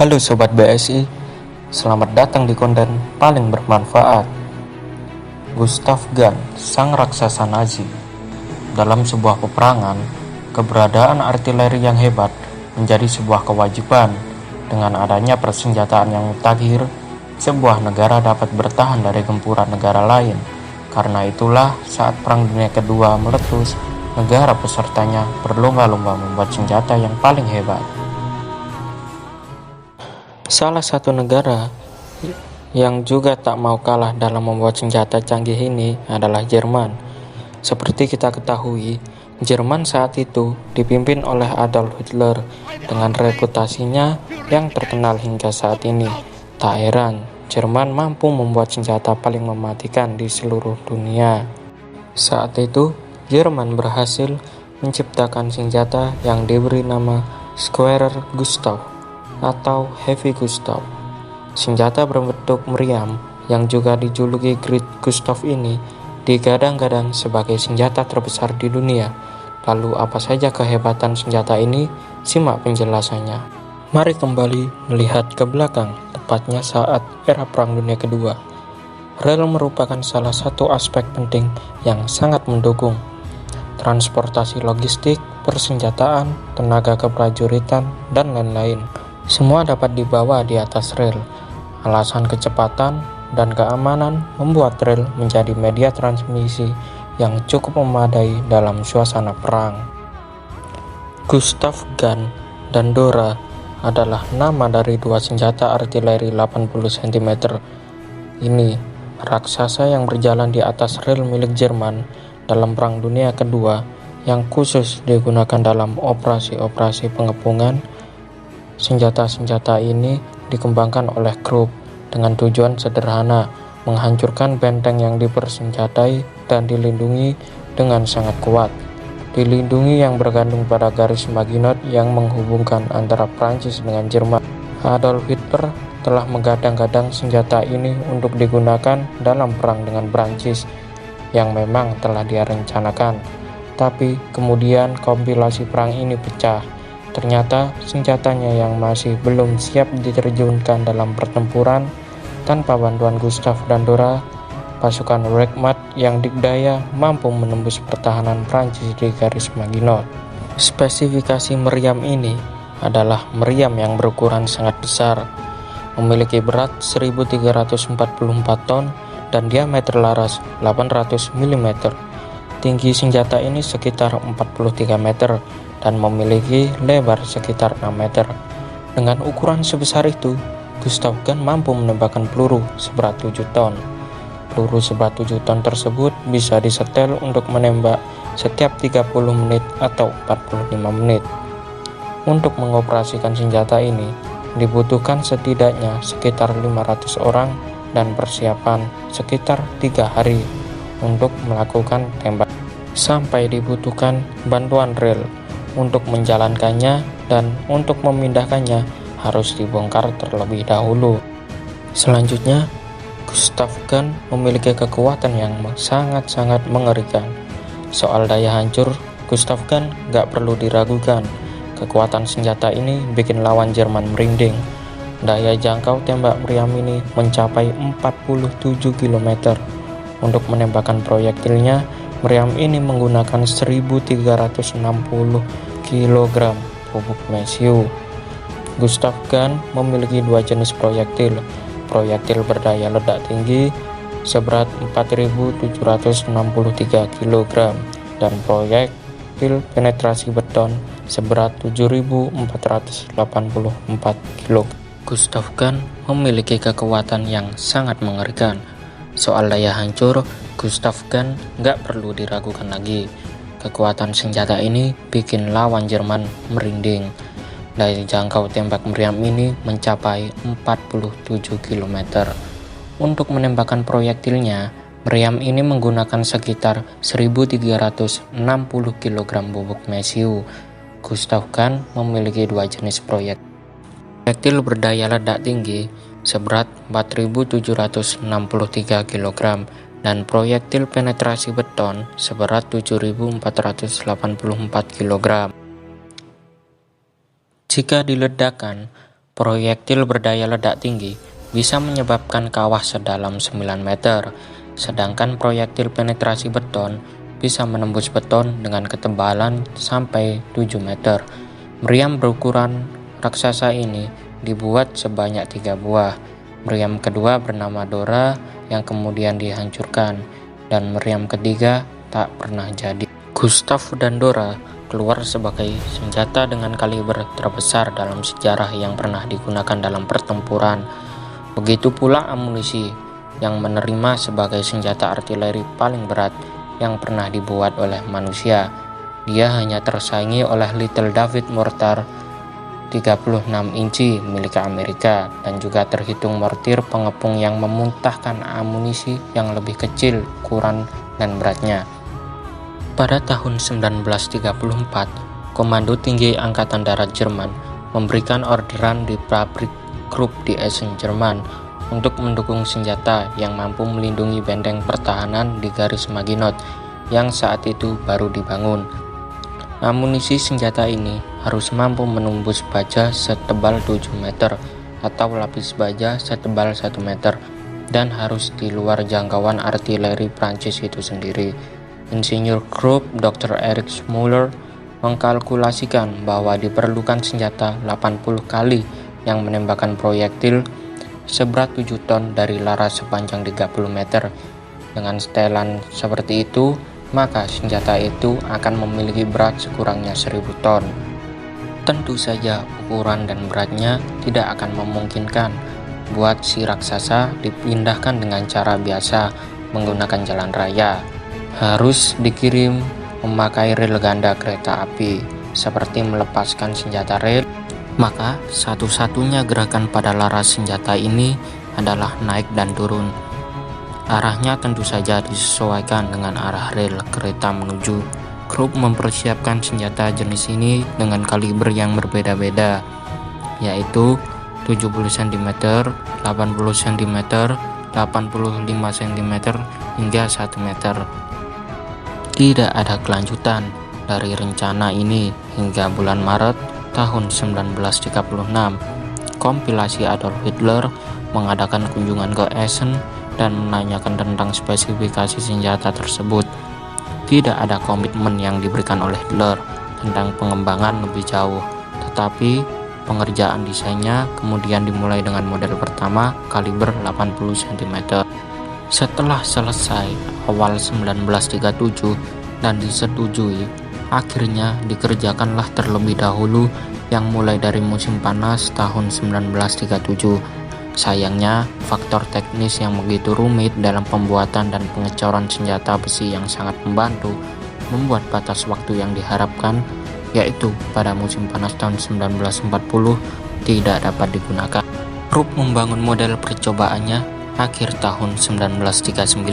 Halo Sobat BSI, selamat datang di konten paling bermanfaat. Gustav Gun, sang raksasa Nazi. Dalam sebuah peperangan, keberadaan artileri yang hebat menjadi sebuah kewajiban. Dengan adanya persenjataan yang mutakhir, sebuah negara dapat bertahan dari gempuran negara lain. Karena itulah saat Perang Dunia Kedua meletus, negara pesertanya berlomba-lomba membuat senjata yang paling hebat. Salah satu negara yang juga tak mau kalah dalam membuat senjata canggih ini adalah Jerman. Seperti kita ketahui, Jerman saat itu dipimpin oleh Adolf Hitler dengan reputasinya yang terkenal hingga saat ini. Tak heran, Jerman mampu membuat senjata paling mematikan di seluruh dunia. Saat itu, Jerman berhasil menciptakan senjata yang diberi nama Schwerer Gustav atau Heavy Gustav. Senjata berbentuk meriam yang juga dijuluki Great Gustav ini digadang-gadang sebagai senjata terbesar di dunia. Lalu apa saja kehebatan senjata ini? Simak penjelasannya. Mari kembali melihat ke belakang, tepatnya saat era Perang Dunia Kedua. Rel merupakan salah satu aspek penting yang sangat mendukung transportasi logistik, persenjataan, tenaga keprajuritan, dan lain-lain. Semua dapat dibawa di atas rel. Alasan kecepatan dan keamanan membuat rel menjadi media transmisi yang cukup memadai dalam suasana perang. Gustav Gun dan Dora adalah nama dari dua senjata artileri 80 cm. Ini raksasa yang berjalan di atas rel milik Jerman dalam Perang Dunia Kedua yang khusus digunakan dalam operasi-operasi pengepungan. Senjata-senjata ini dikembangkan oleh Krupp dengan tujuan sederhana, menghancurkan benteng yang dipersenjatai dan dilindungi dengan sangat kuat. Dilindungi yang bergantung pada garis Maginot yang menghubungkan antara Prancis dengan Jerman. Adolf Hitler telah menggadang-gadang senjata ini untuk digunakan dalam perang dengan Prancis yang memang telah direncanakan. Tapi kemudian kompilasi perang ini pecah. Ternyata senjatanya yang masih belum siap diterjunkan dalam pertempuran. Tanpa bantuan Gustav dan Dora, pasukan Wehrmacht yang dikdaya mampu menembus pertahanan Prancis di garis Maginot. Spesifikasi meriam ini adalah meriam yang berukuran sangat besar, memiliki berat 1344 ton dan diameter laras 800 mm. Tinggi senjata ini sekitar 43 meter dan memiliki lebar sekitar 6 meter. Dengan ukuran sebesar itu, Gustav Gun mampu menembakkan peluru seberat 7 ton. Peluru seberat 7 ton tersebut bisa disetel untuk menembak setiap 30 menit atau 45 menit. Untuk mengoperasikan senjata ini, dibutuhkan setidaknya sekitar 500 orang dan persiapan sekitar 3 hari untuk melakukan tembak. Sampai dibutuhkan bantuan rel untuk menjalankannya, dan untuk memindahkannya harus dibongkar terlebih dahulu. Selanjutnya, Gustav Gun memiliki kekuatan yang sangat-sangat mengerikan. Soal daya hancur, Gustav Gun gak perlu diragukan. Kekuatan senjata ini bikin lawan Jerman merinding. Daya jangkau tembak meriam ini mencapai 47 km. Untuk menembakkan proyektilnya, meriam ini menggunakan 1360 kg bubuk mesiu. Gustav Gun memiliki dua jenis proyektil. Proyektil berdaya ledak tinggi seberat 4763 kg dan proyektil penetrasi beton seberat 7484 kg. Gustav Gun memiliki kekuatan yang sangat mengerikan. Soal daya hancur, Gustav Gun gak perlu diragukan lagi. Kekuatan senjata ini bikin lawan Jerman merinding. Daya jangkau tembak meriam ini mencapai 47 km. Untuk menembakkan proyektilnya, meriam ini menggunakan sekitar 1360 kg bubuk mesiu. Gustav Gun memiliki dua jenis proyektil. Proyektil berdaya ledak tinggi seberat 4763 kg dan proyektil penetrasi beton seberat 7484 kg. Jika diledakkan, Proyektil berdaya ledak tinggi bisa menyebabkan kawah sedalam 9 meter, sedangkan proyektil penetrasi beton bisa menembus beton dengan ketebalan sampai 7 meter. Meriam berukuran raksasa ini dibuat sebanyak 3 buah. Meriam kedua bernama Dora yang kemudian dihancurkan, dan meriam ketiga tak pernah jadi. Gustav dan Dora keluar sebagai senjata dengan kaliber terbesar dalam sejarah yang pernah digunakan dalam pertempuran. Begitu pula amunisi yang menerima sebagai senjata artileri paling berat yang pernah dibuat oleh manusia. Dia hanya tersaingi oleh Little David Mortar 36 inci milik Amerika, dan juga terhitung mortir pengepung yang memuntahkan amunisi yang lebih kecil ukuran dan beratnya. Pada tahun 1934, Komando Tinggi Angkatan Darat Jerman memberikan orderan di pabrik Krupp di Essen, Jerman untuk mendukung senjata yang mampu melindungi benteng pertahanan di garis Maginot yang saat itu baru dibangun. Amunisi senjata ini harus mampu menembus baja setebal 7 meter atau lapis baja setebal 1 meter dan harus di luar jangkauan artileri Prancis itu sendiri. Insinyur Krupp Dr. Erich Müller mengkalkulasikan bahwa diperlukan senjata 80 kali yang menembakkan proyektil seberat 7 ton dari laras sepanjang 30 meter. Dengan setelan seperti itu, maka senjata itu akan memiliki berat sekurangnya 1000 ton. Tentu saja ukuran dan beratnya tidak akan memungkinkan buat si raksasa dipindahkan dengan cara biasa menggunakan jalan raya. Harus dikirim memakai rel ganda kereta api, seperti melepaskan senjata rel. Maka satu-satunya gerakan pada laras senjata ini adalah naik dan turun. Arahnya tentu saja disesuaikan dengan arah rel kereta menuju. Krupp mempersiapkan senjata jenis ini dengan kaliber yang berbeda-beda, yaitu 70 cm, 80 cm, 85 cm, hingga 1 meter. Tidak ada kelanjutan dari rencana ini hingga bulan Maret tahun 1936. Kompilasi Adolf Hitler mengadakan kunjungan ke Essen dan menanyakan tentang spesifikasi senjata tersebut. Tidak ada komitmen yang diberikan oleh Hitler tentang pengembangan lebih jauh, tetapi pengerjaan desainnya kemudian dimulai dengan model pertama kaliber 80 cm. Setelah selesai awal 1937 dan disetujui, akhirnya dikerjakanlah terlebih dahulu yang mulai dari musim panas tahun 1937. Sayangnya, faktor teknis yang begitu rumit dalam pembuatan dan pengecoran senjata besi yang sangat membantu membuat batas waktu yang diharapkan, yaitu pada musim panas tahun 1940, tidak dapat digunakan. Krupp membangun model percobaannya akhir tahun 1939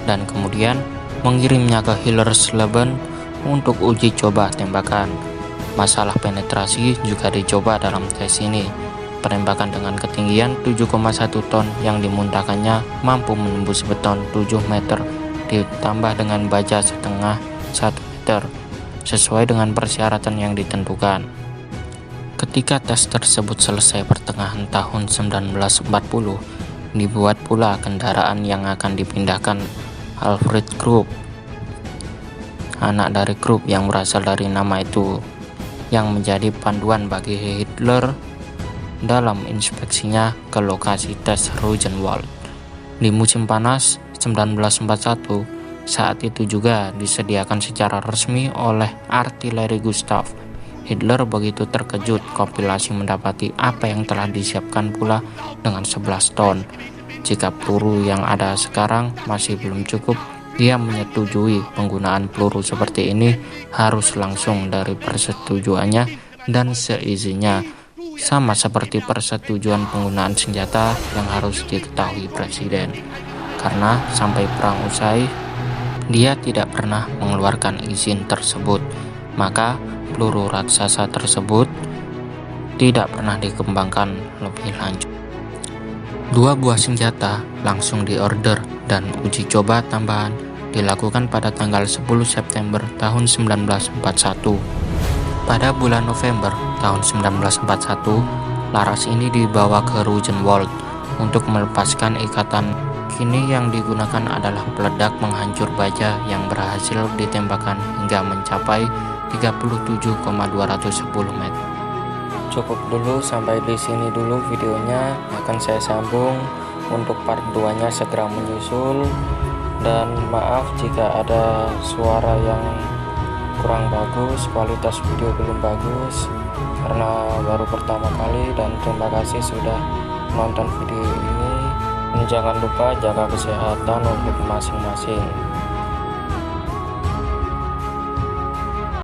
dan kemudian mengirimnya ke Hillersleben untuk uji coba tembakan. Masalah penetrasi juga dicoba dalam tes ini. Penembakan dengan ketinggian 7,1 ton yang dimuntahkannya mampu menembus beton 7 meter ditambah dengan baja setengah 1 meter sesuai dengan persyaratan yang ditentukan. Ketika tes tersebut selesai pertengahan tahun 1940, dibuat pula kendaraan yang akan dipindahkan. Alfred Krupp, anak dari Krupp yang berasal dari nama itu, yang menjadi panduan bagi Hitler dalam inspeksinya ke lokasi tes Rugenwald di musim panas 1941. Saat itu juga disediakan secara resmi oleh artileri Gustav. Hitler begitu terkejut kompilasi mendapati apa yang telah disiapkan pula dengan 11 ton. Jika peluru yang ada sekarang masih belum cukup, dia menyetujui penggunaan peluru seperti ini harus langsung dari persetujuannya dan seizinnya, sama seperti persetujuan penggunaan senjata yang harus diketahui presiden. Karena sampai perang usai, dia tidak pernah mengeluarkan izin tersebut, maka peluru raksasa tersebut tidak pernah dikembangkan lebih lanjut. 2 buah senjata langsung diorder dan uji coba tambahan dilakukan pada tanggal 10 September tahun 1941. Pada bulan November tahun 1941, Laras ini dibawa ke Rugenwald untuk melepaskan ikatan. Kini yang digunakan adalah peledak penghancur baja yang berhasil ditembakkan hingga mencapai 37,210 meter. Cukup dulu sampai di sini dulu videonya, akan saya sambung untuk part 2-nya segera menyusul. Dan maaf jika ada suara yang kurang bagus, kualitas video belum bagus karena baru pertama kali, dan terima kasih sudah menonton video ini. Dan jangan lupa jaga kesehatan untuk masing-masing.